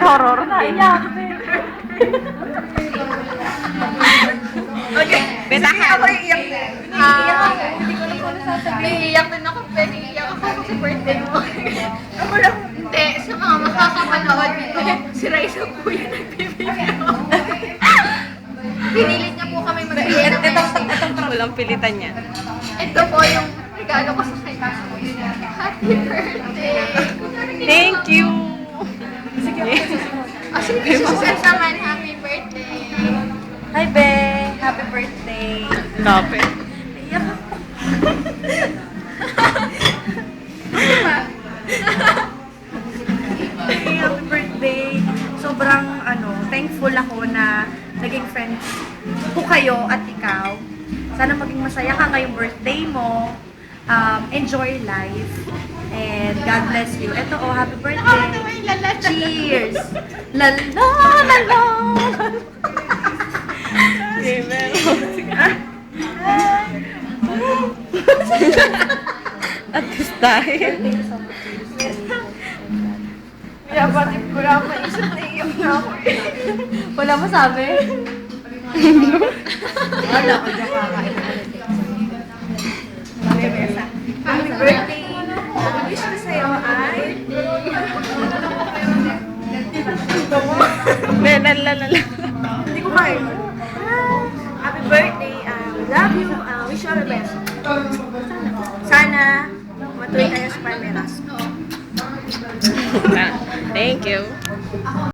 horror na. Iyak. Okay. Betahan. Ako iiyak din. Iiyak ako. Hindi ko lang kung ano sasabihin. Naiiyak din ako. Naiiyak ako sa birthday mo. Ako lang. Hindi. Sa mga makakapanood dito, si Raisa po yung nagbibigyo. Pinilit niya po kami magbigay ng message. Walang pilitan niya. Ito po yung regalo ko sa kanya. Happy birthday! Thank you. Sige, susunod naman. Happy birthday! Hi, Be! Happy birthday! Kape. Iyak ako. Hey, happy birthday! Sobrang thankful ako na naging friends ko kayo at ikaw. Sana maging masaya ka ngayong birthday mo. Enjoy life. And God bless you. Ito, happy birthday! Cheers! Lala, lala! Okay, meron. At this time. Kaya pati ko lang maisip na iyak na ako. Wala masabi? Wala ko dyan kakain ulit. Happy birthday! Ang wish ko sa'yo ay... Lalala. Hindi ko kaya. Happy birthday! Love you! Wish you all the best. Sana matuloy kayo sa Palmeras. Thank you.